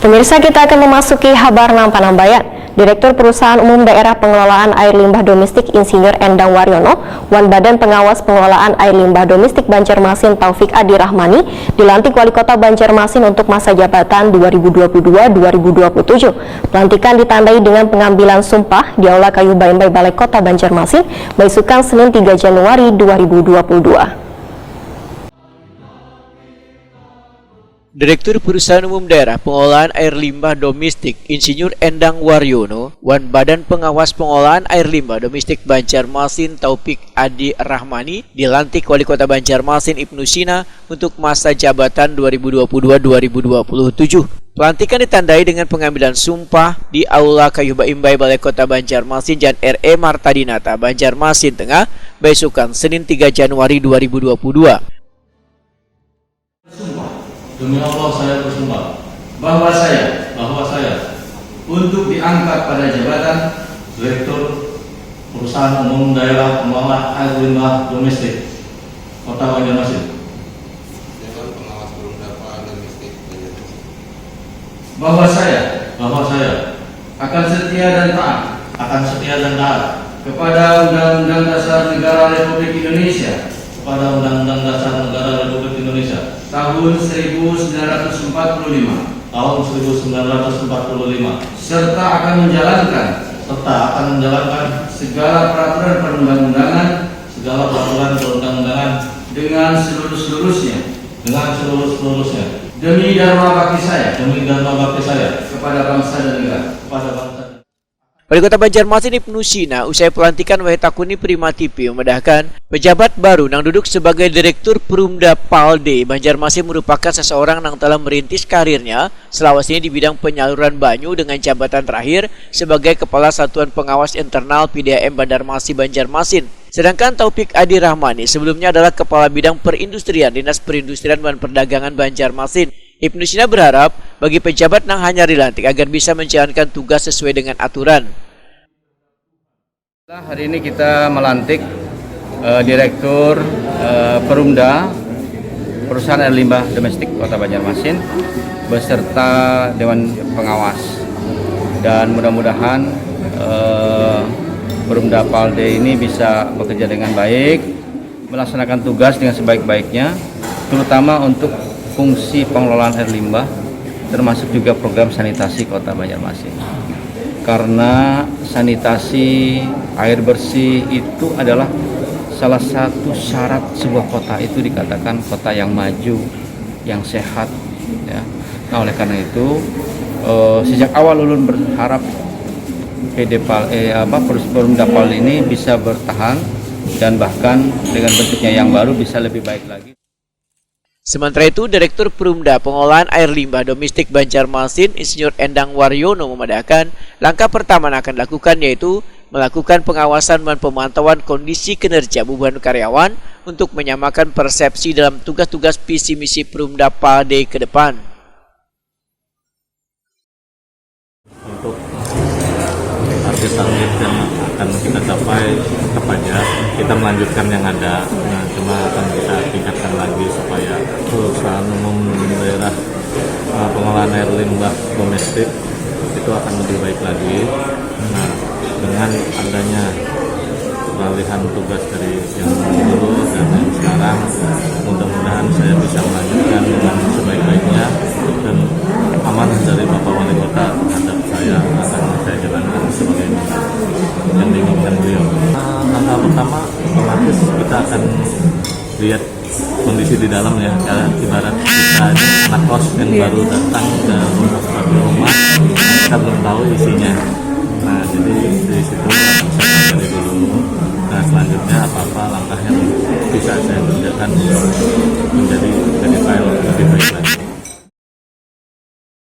Pemirsa, kita akan memasuki Habarna Panambayan. Direktur Perusahaan Umum Daerah Pengelolaan Air Limbah Domestik Insinyur Endang Waryono, Wan Badan Pengawas Pengelolaan Air Limbah Domestik Banjarmasin Taufik Adi Rahmani dilantik Wali Kota Banjarmasin untuk masa jabatan 2022-2027. Pelantikan ditandai dengan pengambilan sumpah di Aula Kayu Baimbai Balai Kota Banjarmasin, Baisukan Senin 3 Januari 2022. Direktur Perusahaan Umum Daerah Pengelolaan Air Limbah Domestik Insinyur Endang Waryono, Wan Badan Pengawas Pengelolaan Air Limbah Domestik Banjarmasin Taufik Adi Rahmani dilantik Wali Kota Banjarmasin Ibnu Sina untuk masa jabatan 2022-2027. Pelantikan ditandai dengan pengambilan sumpah di Aula Kayu Baimbai Balai Kota Banjarmasin Jan R.E. Martadinata, Banjarmasin Tengah, Baisukan Senin 3 Januari 2022. Demi Allah saya bersumpah bahwa saya untuk diangkat pada jabatan Direktur Perusahaan Umum Daerah Pengelolaan Air Limbah Domestik Kota Banjarmasin, Dewan Pengawas Berundang Domestik Banjarmasin, bahwa saya akan setia dan taat kepada Undang-Undang Dasar Negara Republik Indonesia, tahun 1945 serta akan menjalankan segala peraturan perundang-undangan dengan seluruh-seluruhnya demi dharma bakti saya kepada bangsa dan negara. Wali Kota Banjarmasin Ibnu Sina usai pelantikan Wahetakuni Prima TV memedahkan pejabat baru yang duduk sebagai Direktur Perumda Palde Banjarmasin merupakan seseorang yang telah merintis karirnya selawasnya di bidang penyaluran banyu dengan jabatan terakhir sebagai Kepala Satuan Pengawas Internal PDAM Bandarmasi Banjarmasin. Sedangkan Taufik Adi Rahmani sebelumnya adalah Kepala Bidang Perindustrian Dinas Perindustrian dan Perdagangan Banjarmasin. Ibnu Sina berharap bagi pejabat yang hanya dilantik agar bisa menjalankan tugas sesuai dengan aturan. Hari ini kita melantik Direktur Perumda Perusahaan Air Limbah Domestik Kota Banjarmasin beserta Dewan Pengawas, dan mudah-mudahan Perumda Palde ini bisa bekerja dengan baik, melaksanakan tugas dengan sebaik-baiknya, terutama untuk fungsi pengelolaan air limbah, termasuk juga program sanitasi Kota Banjarmasin. Karena sanitasi, air bersih itu adalah salah satu syarat sebuah kota itu dikatakan kota yang maju, yang sehat. Ya. Nah, oleh karena itu, sejak awal Ulun berharap Perumda Palde ini bisa bertahan dan bahkan dengan bentuknya yang baru bisa lebih baik lagi. Sementara itu, Direktur Perumda Pengelolaan Air Limbah Domestik Banjarmasin Insinyur Endang Waryono memedahkan langkah pertama yang akan dilakukan yaitu melakukan pengawasan dan pemantauan kondisi kinerja beban karyawan untuk menyamakan persepsi dalam tugas-tugas visi misi Perumda Palde ke depan. Untuk target yang akan kita capai tetap aja kita melanjutkan yang ada, cuma akan kita tingkatkan lagi supaya Perusahaan Umum Daerah Pengelolaan Air Limbah Domestik itu akan lebih baik lagi. Nah, dengan adanya peralihan tugas dari yang dulu dan yang sekarang, mudah-mudahan saya bisa melanjutkan dengan sebaik-baiknya dan amanah dari Bapak Wali Kota terhadap saya akan saya jalankan sebagai yang diinginkan beliau. Langkah pertama, otomatis kita akan lihat kondisi di dalam ya, ibarat kita anak kos yang baru datang ke rumah, kita belum tahu isinya. Nah, jadi di